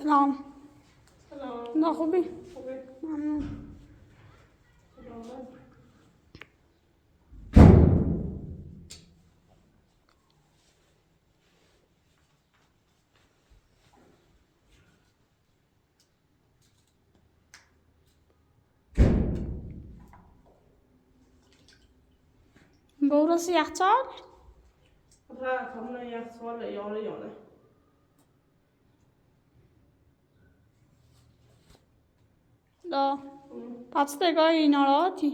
سلام. سلام. نه خوبی؟ خوبی؟ ممنون. سلام. Burası yatağın? Rahat, hamna yatağıyla yarı yana. Da. پس این ناراحتی؟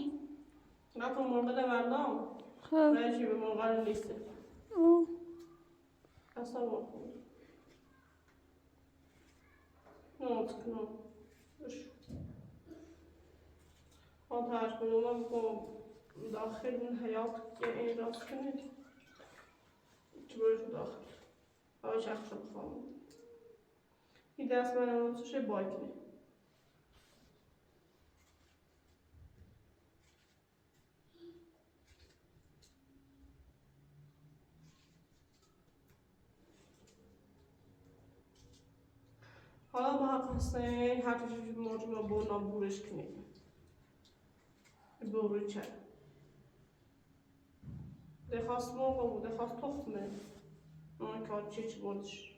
نه تو مرغ نوردم. خب. رایشی به مرغ نیسته. او. اصلا مرغ. نه تکنم. بش. آن تاش کنم با داخل این حیات که این راست کنید. چطوری داخل؟ آوش اخشاب خواهم. این دست من نموزش باید. حالا با حق هستین هر چیزی که موجود ما برنا بورش کنید. بوری چه؟ دخواست موقع بود، دخواست تخمه. اون کار چی بودش؟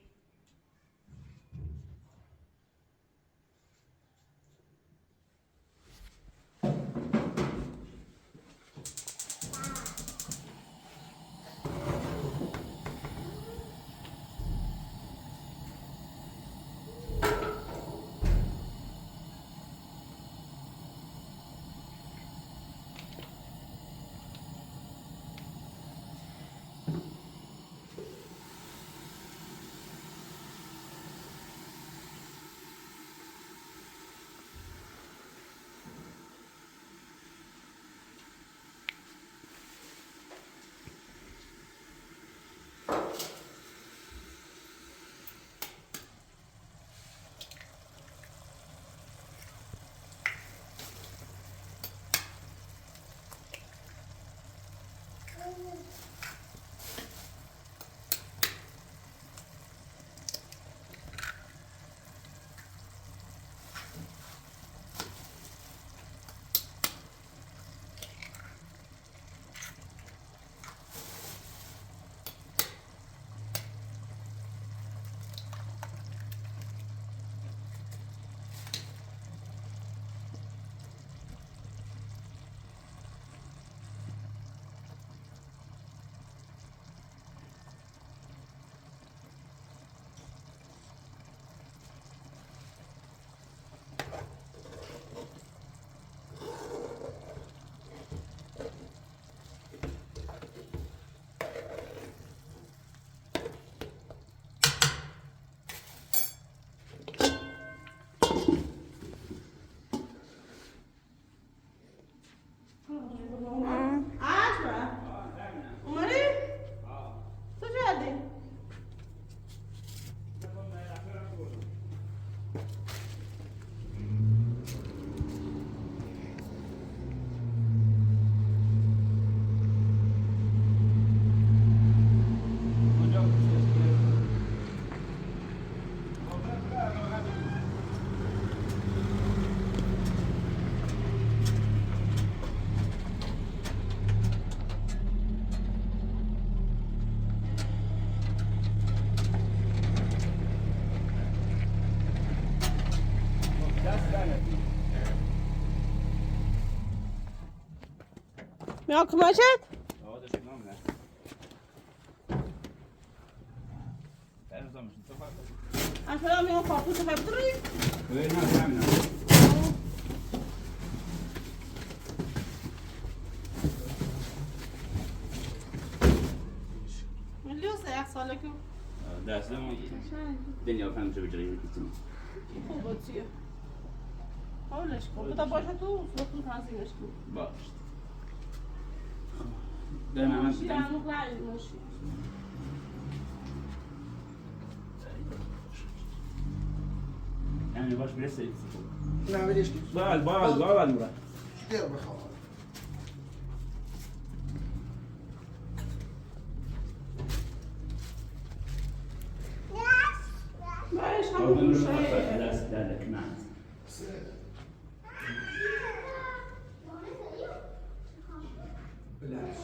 میام کماشت؟ آه داشت نام نه. ارزامش تو اصلا میام کارتون تو ببری؟ نه نه. ملیوسه یک ساله که دست ما دنیا فهم چه بجایی میکنیم. خوبه چیه؟ حالش کن. بذار باشه تو سوتون تنظیمش کن. باش. دارم من ماشین هنوز رای ماشین. یعنی باش برسید. نه ولیش نیست. باید مرا. دیر بخواه. باش هم گوشه. لك نعم. بالعكس.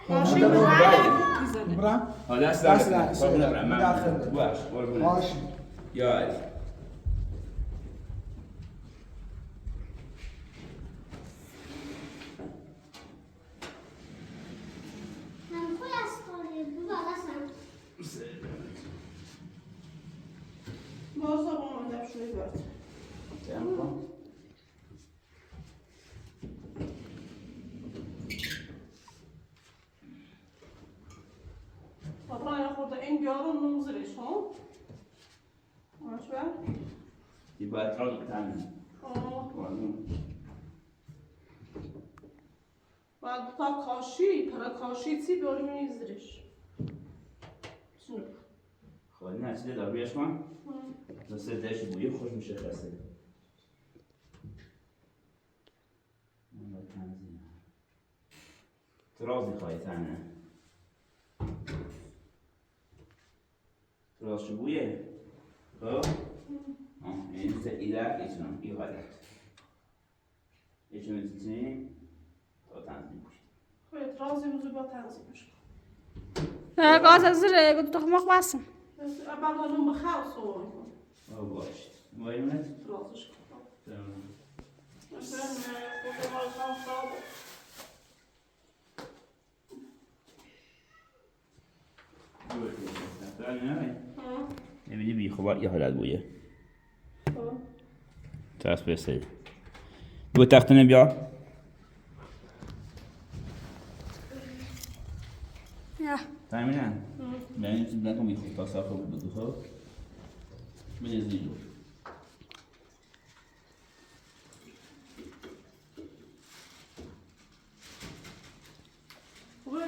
ماشي بالعالم برا لا لا، سلام لا، داخل. واش ماشي. يا علي باز آمده شوی برد طبعا خورده این بیارو نوزرش ها ماش بر يبقى ترى تعمل بعد تا کاشی پرا کاشی سی بیارو میزرش شنو خلينا نسيت ضربي اشمع بس داش بويه خوش مش خاسر والله تنزين ترازي خايف انا تراز شو بويه ها يعني انت اذا اسمه يغلط ايش من تنين تو تنزين خواهد رازی موزو با تنظیمش گاز از زیر گود تخمق باسم بعد اون بخاو صور اه باش ما يمنت رازش کنم تمام مثلا خود ما خواهم خواب نمیدی بی خبر یه حالت بویه ترس برسید دو تختنه بیا یا تایمینه بینیم چیز نکن بی خود تا صافه بود بگو خب من از دیجور خوبه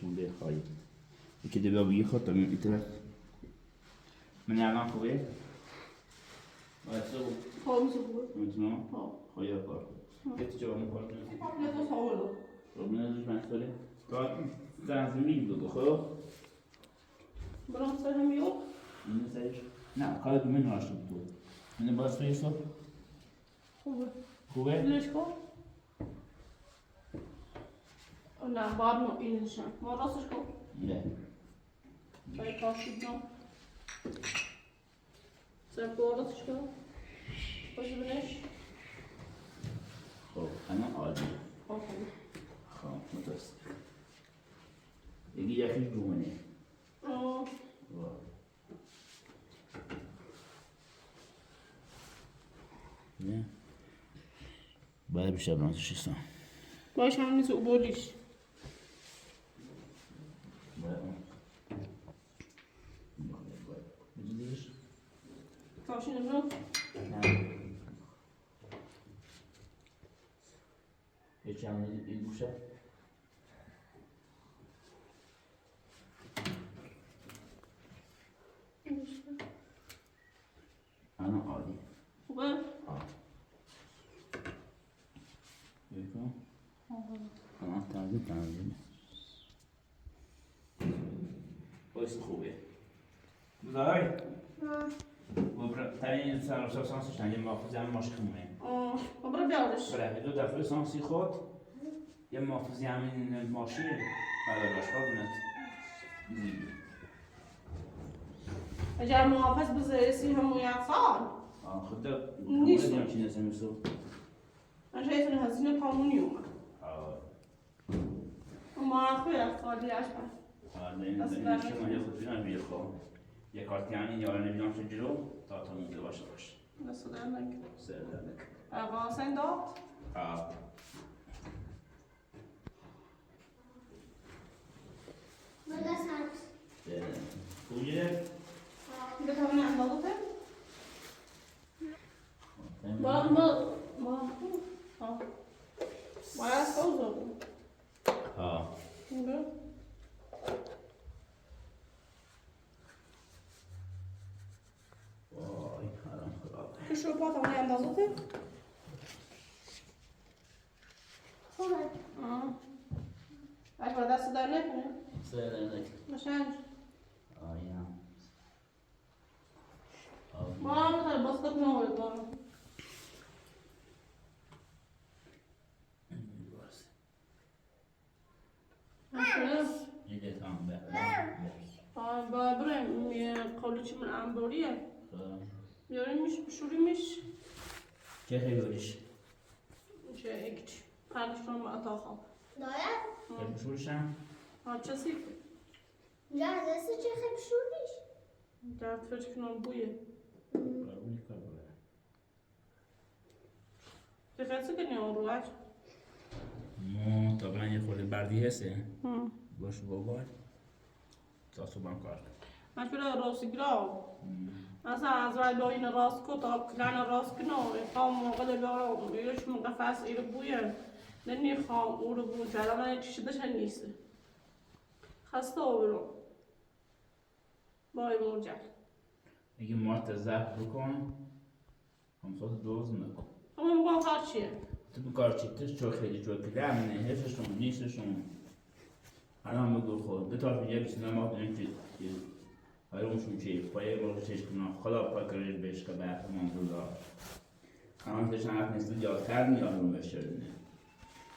چون بیر خواهی یکی دو بیا بگی خود تا من ایتره من الان خوبه باید سو خواب موزو بود میتونم خواب خواهی کار یه تو جواب کار کنم سی پاپلت رو صور خب من ازش مسئله تا تنظیمی بگو خب برام سر هم یوب این سرش نه کار دو من هاشت بود من باز توی صبح خوبه خوبه؟ ليش كو؟ لا بعد اینش ما راستش کن نه باید کاشید نام سر راستش کن باشه بنش خب انا عالی خوب خب متاسف یکی یکی جوانه آه نه باید بیشتر برانتش ایستم باش هم نیست بولیش بجیدیش؟ کاشید نام نه هیچی هم این گوشه؟ انا عالی خوبه؟ بکن انا تنظیم بایست خوبه بزای ترین سر سانسش نه یه محافظه هم ماش خمونه آه برو بیارش بله دو دفعه سانسی خود یه محافظه همین ماشی برای باشکار بند اگر محافظ بزرسی همون یک سال خود نیست. دیم چی نسیم سو من شاید هزینه قانونی اومد اما خوی اقتصادی اشبه این شما یه خود بیرم بیه خواه یه کارتیانی یاره نبیدم چه جلو تا مونده باشه باشه دست در نکن سر درک اقا سن داد خوبیه؟ بتوانی اندازه ما باید سوزو بود وای حرام خراب کشو بتوانی اندازه خوبه اش با دست در نکنه سرنك عشان آیا ما مثلا بسكت نورد ما یه تام به بریم قولچی من انباریه بیاریمش بشوریمش چه خیلیش چه اکت پرش رو ما اتاقم داره؟ بشورشم ها چه سیک نه دسته چه خیلی شوریش در فکر کنم بویه قربونی کار بره چه خیلی کنی اون رو اج مو طبعا یه خورده بردی هسته باش بابا تا صبحم کار مشوره راستی گرام مثلا از رای با این راست کو تا کلان راست کنو خام موقع بیارم میرش من قفس ایرو بویه ننی خام او رو بو جلو من چیزش نیست خسته آورم بای مرجع اگه مارت زهر بکن همسات دوز نکن اما میگم کار چیه تو بکار چی تش چو خیلی چو که دمنه حفظشون نیستشون الان بگو خود دو تا فیجه بیشتر ما کنیم که هایرونشون چی پایه مرغ چیش کنم خدا پاک کرد بهش که به منظور دار الان تشن حق نیست جا کرد میاد رو بشه دونه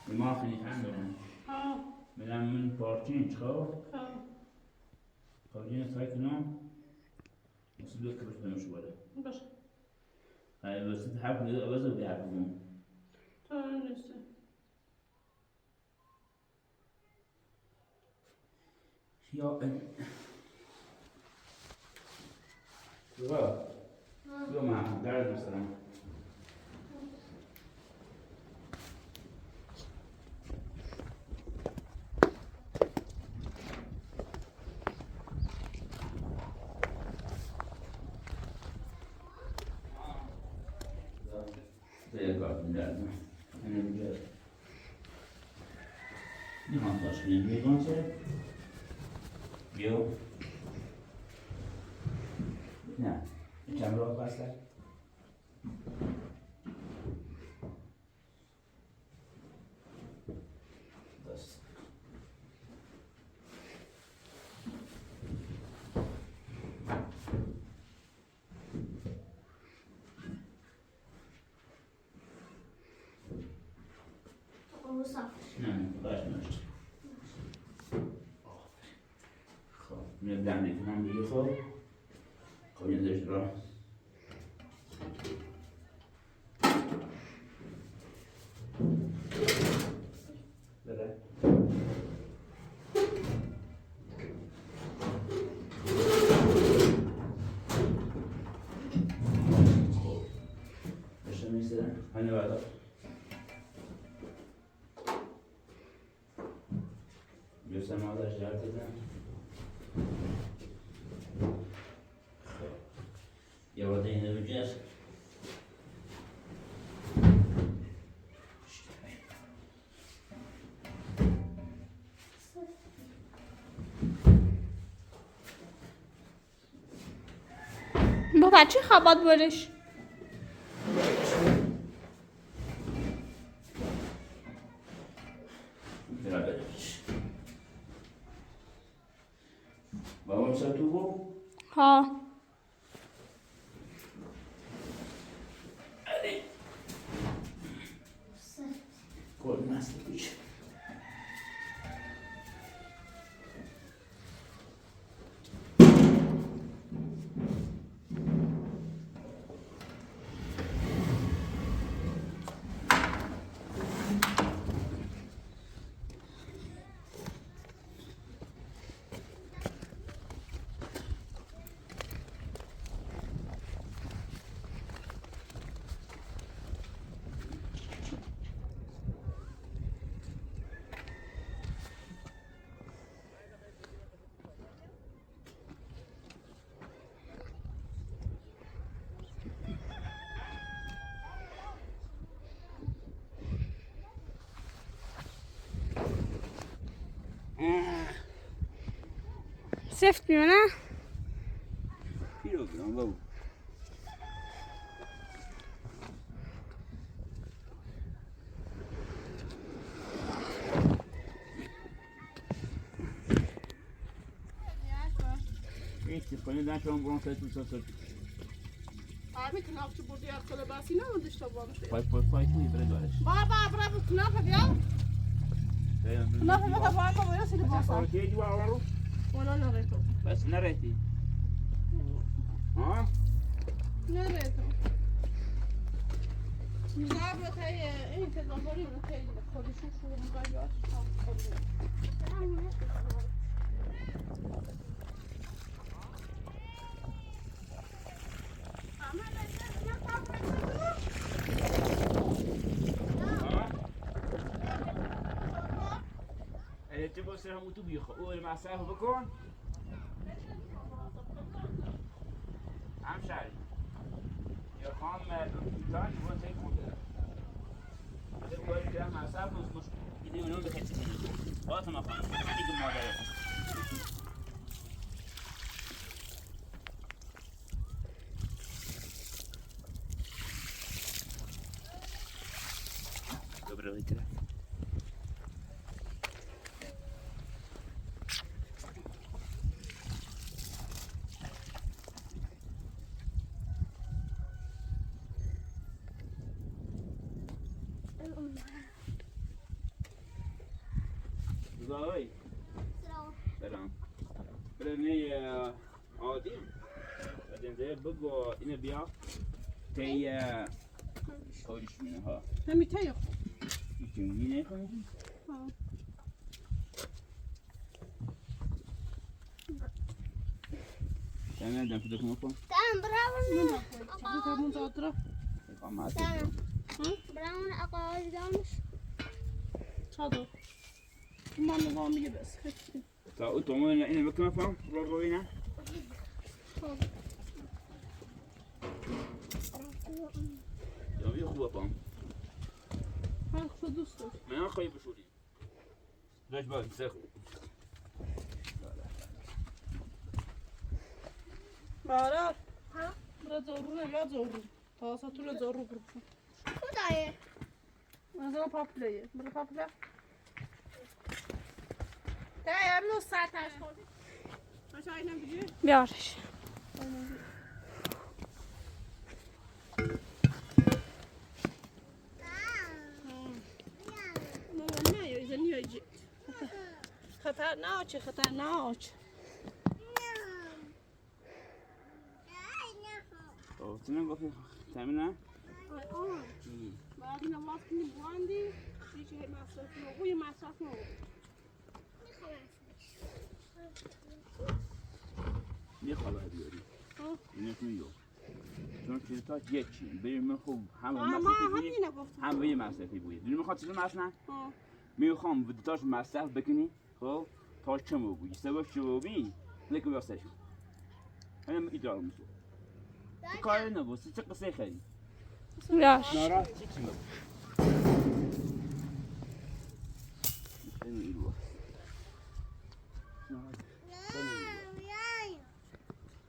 ایمان خیلی خندم ها میرم من پارچین چخوا ها پارچین سای کنم مثل دو که بشه دمش باره باشه واسه حرف نیست آواز رو حرف بگم تو نیست یا یا من درد میسرم Buraya kalktım derdim. Hani biliyorum. Ne hantaş benim bir konser? Yok. Ne? Çamur olmazlar. Dost. نه باش نشد خب میدم میکنم دیگه خب خب یه را بره بشه میسه hani بعدا Göster mağaza ziyaret eden. Yavada inebileceğiz. با بچه خبات برش Beraberiz. Babam satı bu. ها Hadi. Kol nasıl bu iş? سفت میمونه Kilogram baba. ایستی کنی دن شما برون سایتون ساسا Abi knapçı burada yakala basına mı dışta varmış? پای توی بره دارش Baba bırak bu knapı ya. Knapı da var mı böyle seni basa. که جو آورو Ona ne reto? بس نرهتی ها Ne reto? Abi tey intizamları mı tey? Konuşun şu mugayat. تبغى سهم وتبيخ أول مع سهم بكون عم شعري يا خام تاني تبغى تيكون تبغى كلام مع سهم مش يدي منو بحث واصل ما خان تيجي ما ده Доброе утро. زاوي سلام برني عادي بعدين زي بقوا هنا بيا تي شوريش منها Hem ite yok. يمكن هنا يكون تمام ده كده كم Tamam bravo. Çabuk bunu da otura. Tamam. Tamam. Bravo akıl gelmiş. Çadır. Bundan da var mı gibi? Tá, o Tom ainda vai comer pão, logo aí, né? Eu vi a rua pão. Ha kısa dostlar. Mas não foi para churi. Dois bancos, certo? Baharat. Ha? Biraz zorlu ne biraz zorlu. Daha satırla zorlu grubu. Kudayı. Ben sana paplayı. Burada papla. Değerli o saat aşkı. Aşağı inen gidiyor. بیارش Ne ya? İzin yiyecek. خطرناک خطرناک. Oh, você não gosta de terminar? بعد اینا وقتی بواندی چیزی مصرف نو بوی مصرف نو یه خبر بیاری. اینتون یو. چون چیز تا یکی بریم من خوب هم مصرفی بوی هم به مصرفی بوی. دونی میخواد چیزی مثلا میخوام ودتاش مصرف بکنی خب تاش چمو بوی سبب چمو بوی لیکن واسه شو. همین ایدار میشه. کاری نبود چه قصه خیلی. بیارش ناراحت چی بود؟ خیلی رو.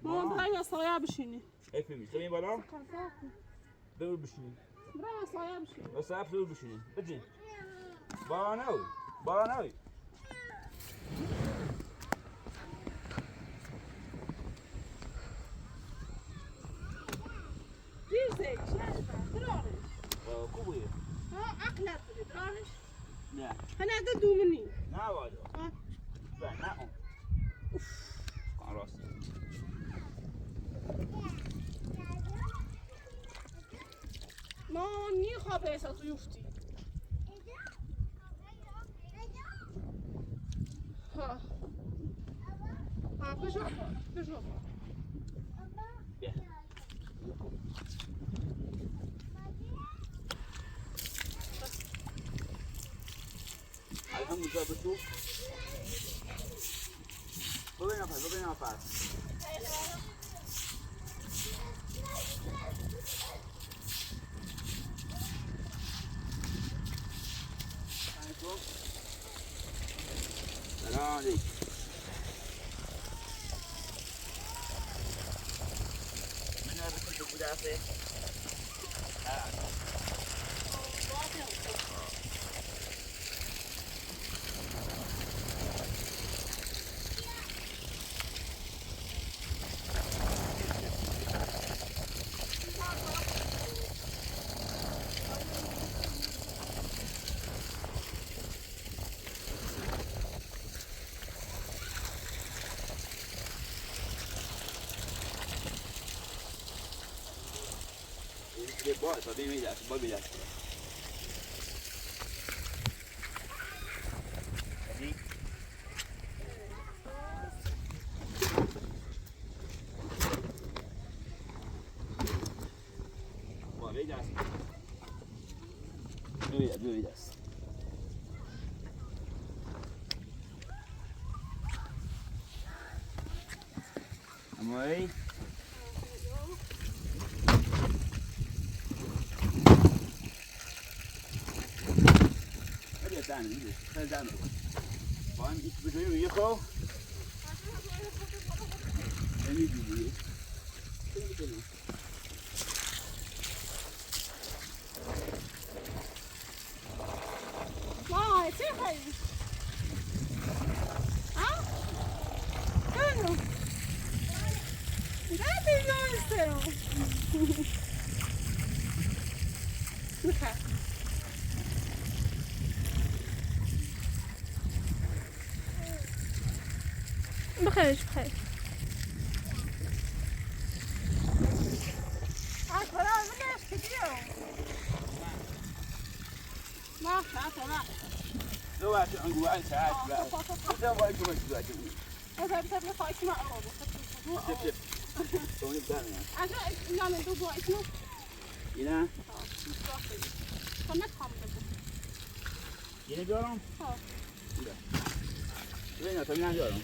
ما برای سایه بشینی افهمی سمی بالا؟ دور بشینی. برای سایه بشینی بس اف دور بشینی. بچین. بالا نوی. بالا نوی. دیزه درارش خوبه. عقلت بده درارش نه. هنده دومنی نه والا. نه اون. کار راست. ما نیخواب احساس یفتی ها ها بشو بشو بیا. الان میذار بشو. ببین نفر. سلام علیکم. من رفیق بودافه. باشه ببین دست با بیاد با بیاد ببین دست امایی زن با هم ایک به جایی یه خو نمیدونی وای چه خیلی ها؟ کنو نه دیگه میخواد بخیرش بخیر اکبر از نشت دیو ما شاید لو عشان نقول أنت عاد لا لا ما يجوا يجوا اذا بتبي خايف ما اروح شوف شوف توني بدأنا عشان نعمل دوبوا اسمه هنا كنا خامل هنا بيارم ها وين تبينا بيارم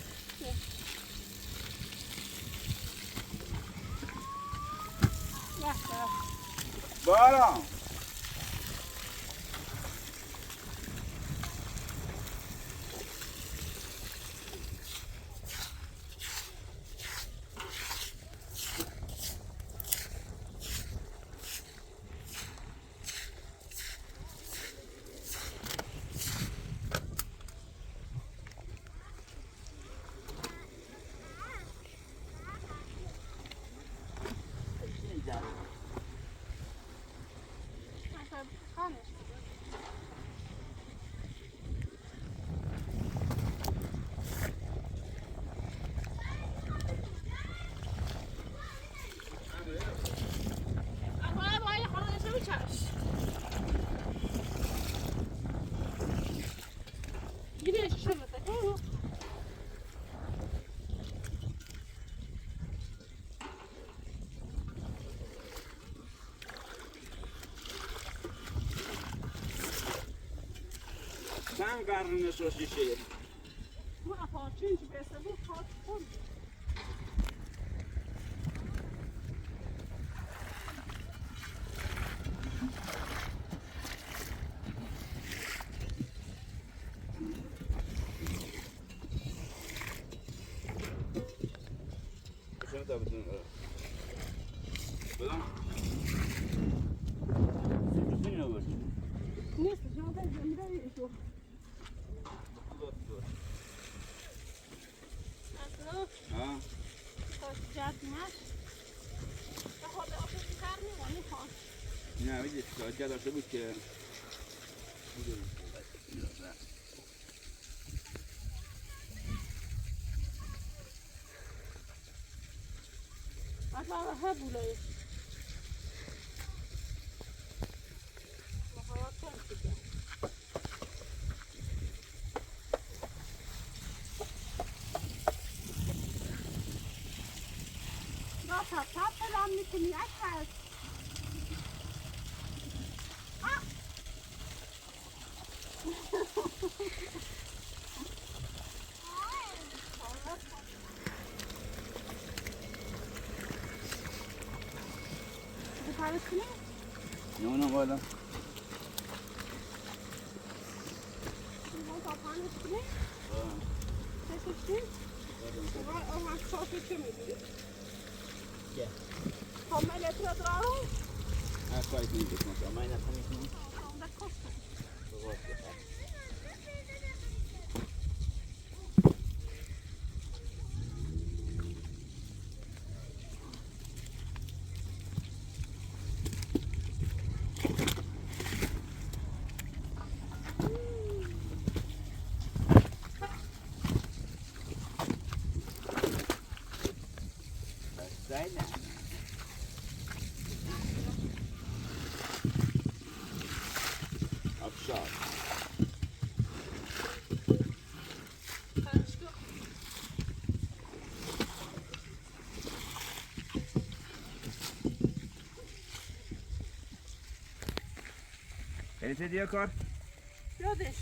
بارم Sen karnını sos işi. Bu apartın cibesi bu apartın. Şunu da bütün. Buradan. Sen ne var? Neyse, şu da zemine yaşıyor. ها نه ویدیش که داشته بود که اصلا هبوله تاب فلان میکنی اکبر بخارش کنی؟ نه والا تا پانش کنی؟ چشم اون صافی چه میگیره؟ هم الاتر درارو؟ کاری کنید مثلا من نفهمیدم. ده کاسته. خیلی دیگه کار؟ یادش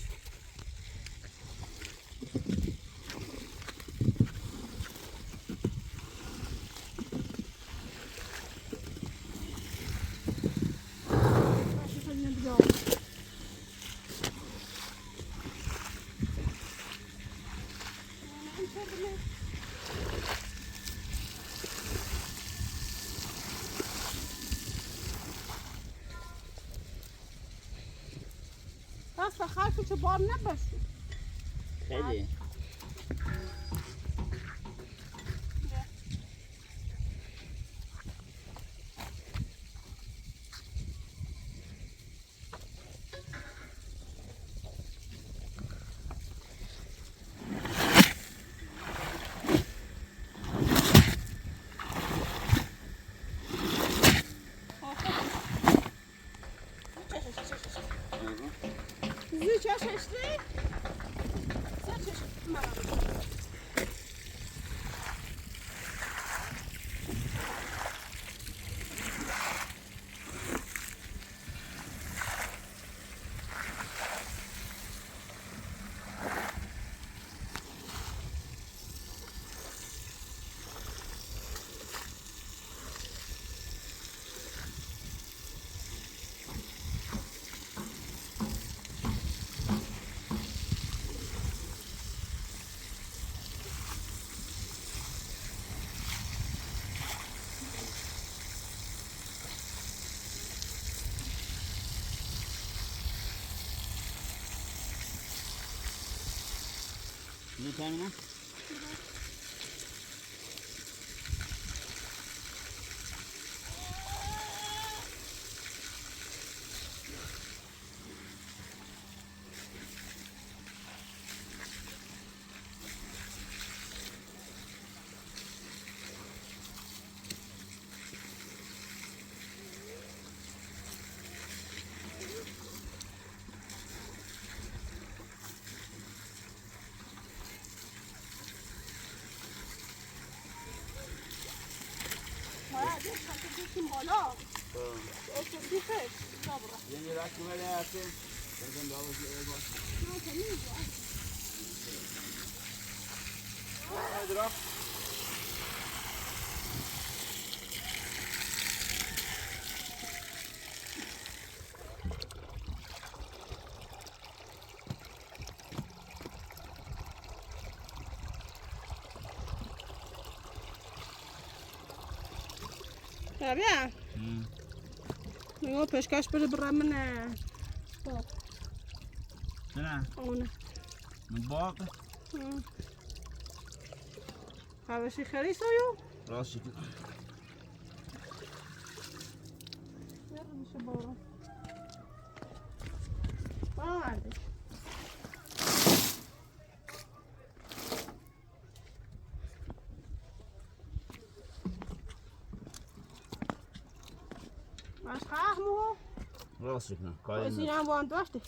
بس خرفش بار نباشی خیلی زی چششتی؟ می‌تونی؟ یه رک اومده هستی؟ بزن داوزی ایوان درا بیا میگم پشکش بره برای من نه اونه من باق حوشی خری سایو راست شکل یادم میشه بارم آمده مش خواهم راست شکل کاری بازی هم با آن داشته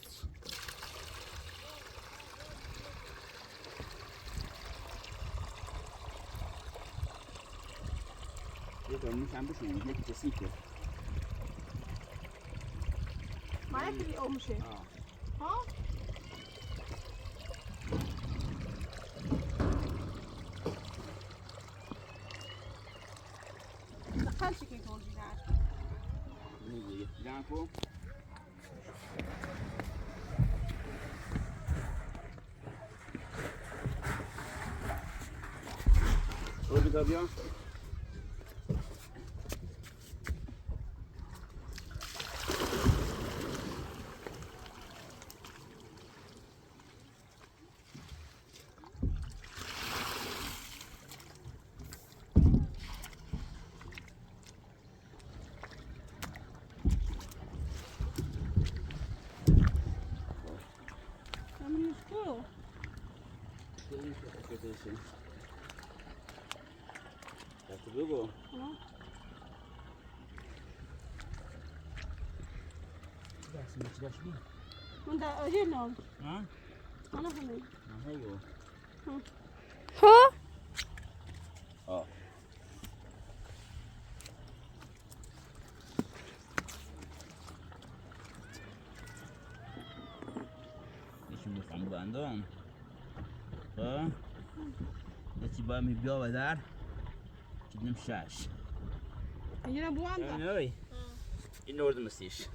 یه تا میشم بشونیم یکی کسی که ما یکی او میشه ها دخل چی که توضیح داشت دیگه جانکو رو بگا بیا بگو من در آجه نام ها؟ انا همین نه هیو ها آه گندم خب یکی باید می بیا و در کدیم شش Yine bu anda. نوی این نورد مسیش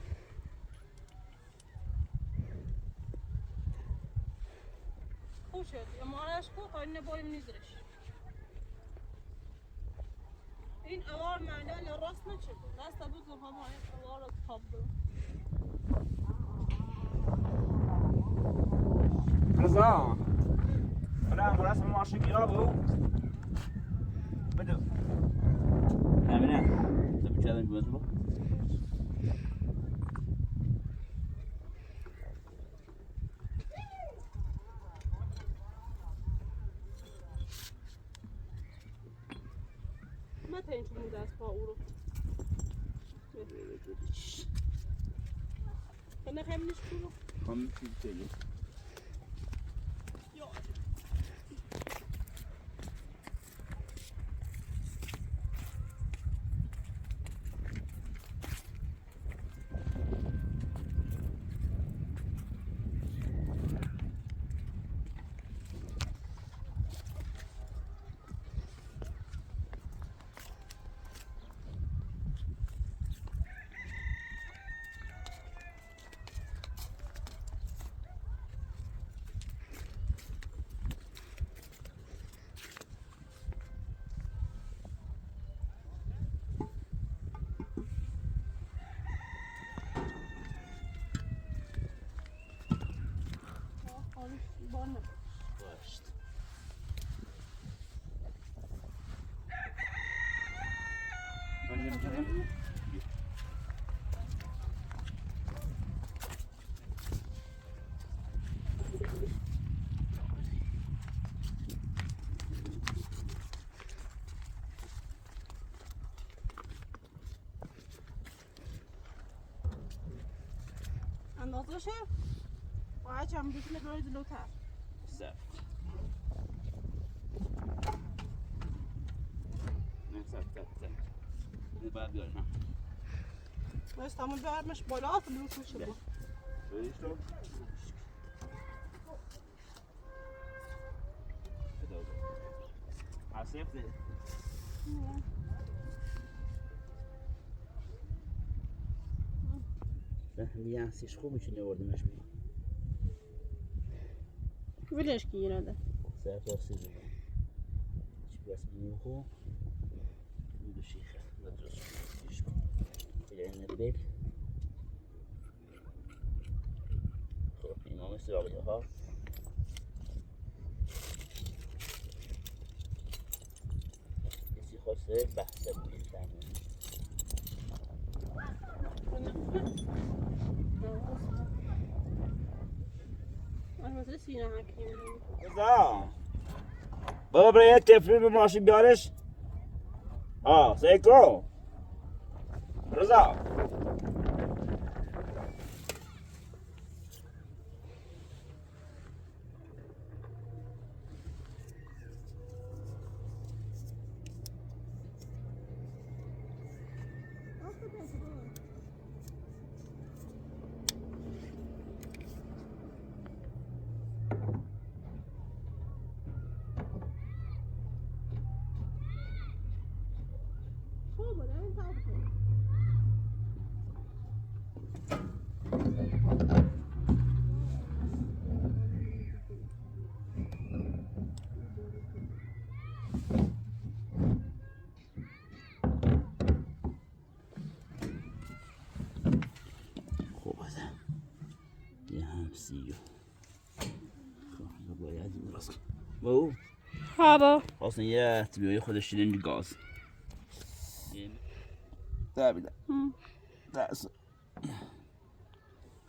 خوب شد. امانش خوب تا اینه بایم نیزش. این اوار معنی راست نچه. دست بود زرها ما این اوار رو تاب دو. رضا حالا راست ماشین گیرا بو بدو همینه تو بچه‌دن بیاد رو متى اینجوری دست پا او رو کنه همینش برو هم چیزی باشت اندازه شه باید هم بکنه برای جلوتر زفت نه زفت نه باید بیار نه باید همون بیارمش بالا تا بروش میشه با بریش تو حسیفته فهمی هستیش خوب میشه نوردمش بیرون ولش کی اینه ده ساعت واسه زمان چی بس میوهو میدو شیخه ندرس شیشم یعنی نبیل خب اینا مثل باقیه ها کسی خواسته بحثه بودیم تمام البته سینه حکیم رضا بابا برای یه تفریل به ماشین بیارش سیکو رضا خوبه ده این تاب کن خوب ده یه همسیو خب باید این راست با او هابا اصلا یه تبیایی خودش شیرین گاز ده بیده دست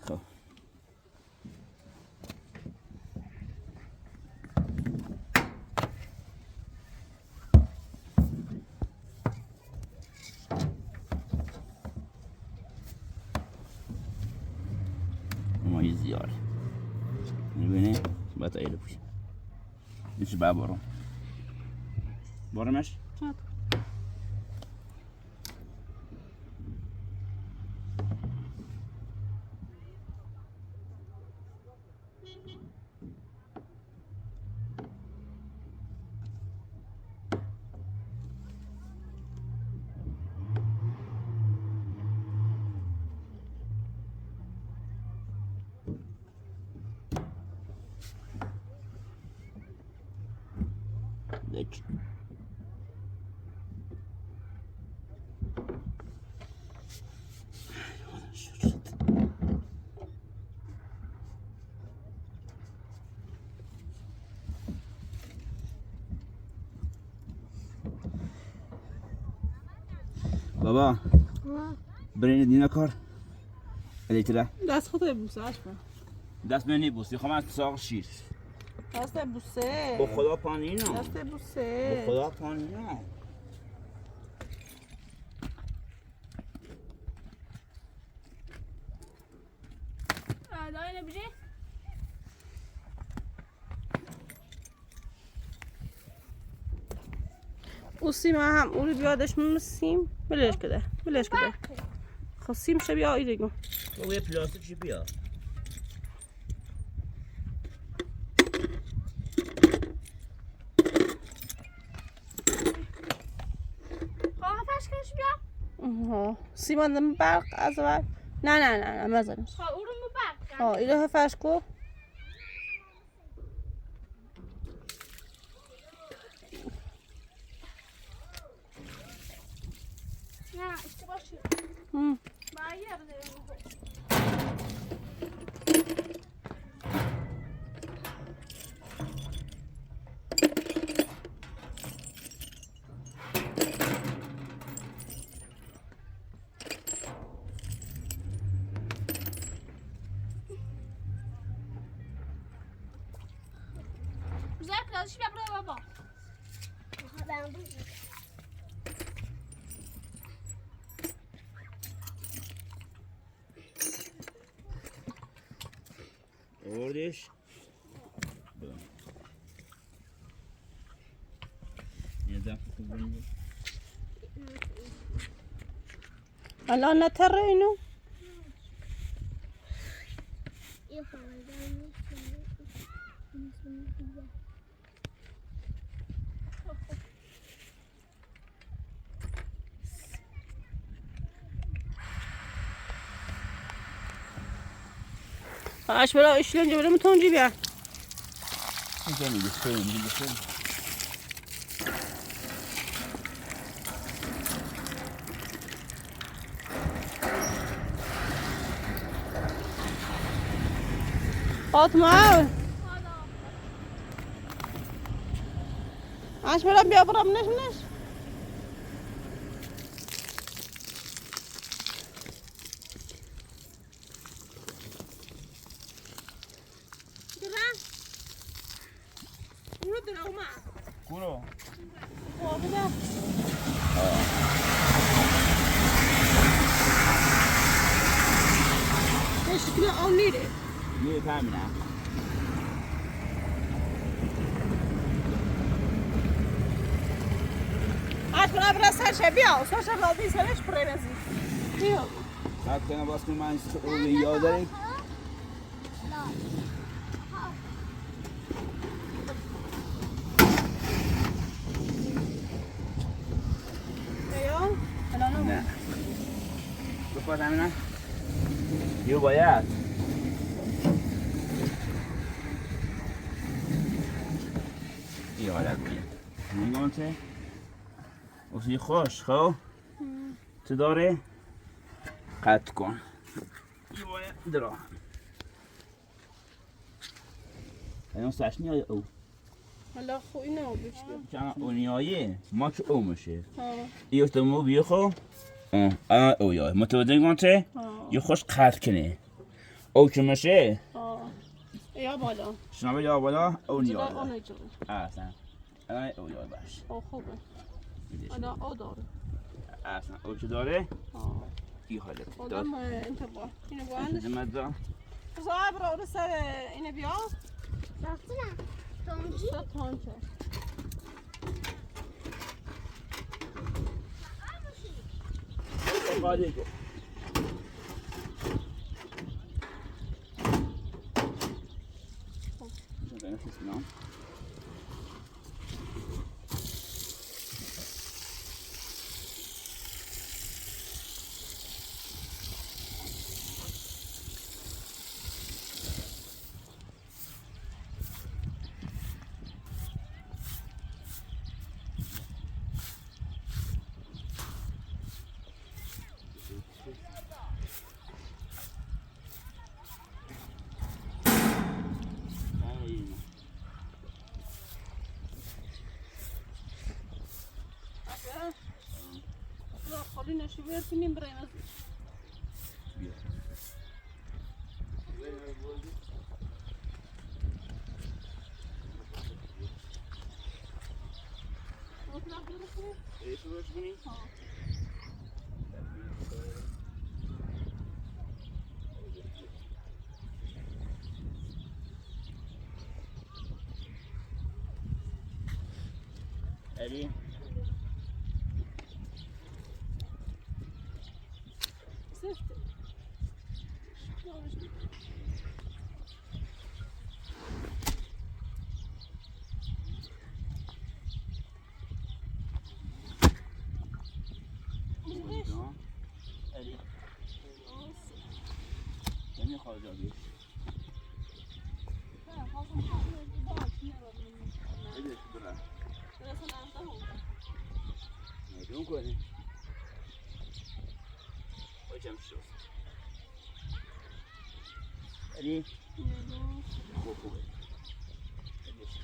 خب مایی زیاره میبینی؟ باید ایره بوشی میشه باید بارم بارمش؟ چند بابا برین دینا کار الیتره دست خود بوسه اشبه دست من نیبوسی خواهم از ساق شیر دست بوسه با خدا پانینا دست بوسه با خدا پانینا داینه بجی او سیما هم او رو بیادش سیم بلش کده خب سیم شه بیا ایده گو تو یه پلاستیک چی بیا خواه فشکش بیا سیما دم برق از اول نه مزنش خواه او رو مبرد کن ایده هفش کو نه اشتباه شد باید بزنیم بزرگ پلازش بیا برو بابا آوردش یه دفعه کنیم الان نتره اینو یه خواهدن اش برا اشلون جبره متونجی بیا اینجا میگه فاطمه اش برا بیا برام نش کورو شکل آن نیره یه کمی نه اش برا سرشه بیا سرشه راضی سرش پرینزی بیا بعد کنم باز کنم من یاد داریم نه بخواد همینه یه باید یه حالت بیه نگاه چه اصلی خوش خب چه داره قطع کن یه باید درا اینا سشنی های او حالا خو اینو بشکن چند اونیایه ما که او میشه یه استمو بیه خب او یای متوجه گانته یه خوش قطع کنه او که میشه یا بالا شنبه یا بالا او جلو نیاد اون جلو اصلا الان او یای باش او خوبه حالا او داره اصلا او که داره این حاله آدم انتباه اینو باندش مزا بزای برا رو سر اینو بیا رفتنم تونجی تانچه قاعده کن لا خلي نشوف يركنين برينا بیا. ایشو باش کنی؟ علی سفت علی نمیخواد جا بیش بدش برا ندون کنی باچم شد علی خوبه بدش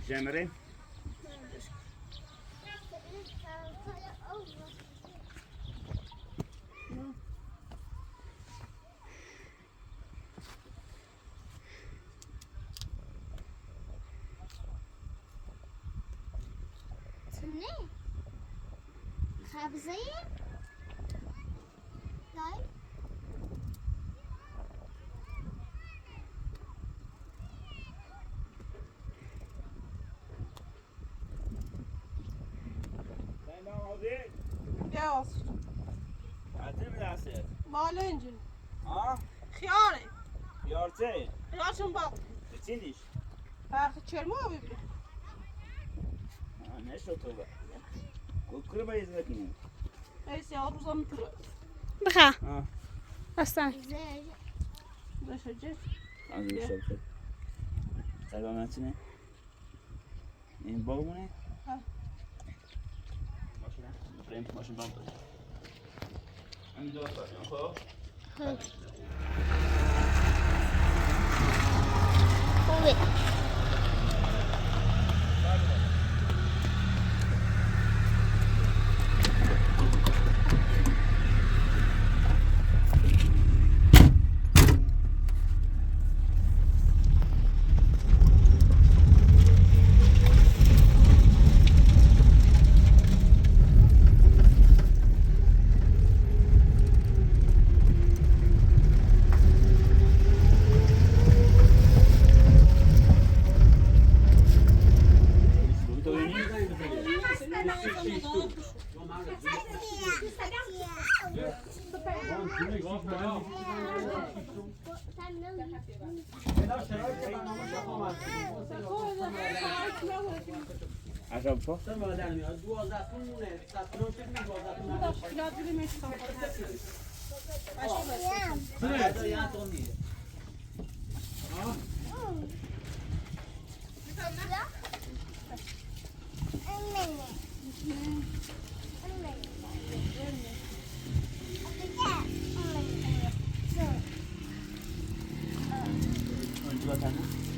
جمره نه خبزه لاي يا عطیم دسته بالا اینجا ها خیاره یارچه خیارشون باق چیلیش فرق چرمو ببین نشد تو با کوکر باید بکنیم ایسی ها روزا میتونه بخا ها هستن باشه جد از شب سلامتونه این باغونه ها. ماشین بریم ماشین بام داریم همین دو تا خب خوبه عجب پا جواتانه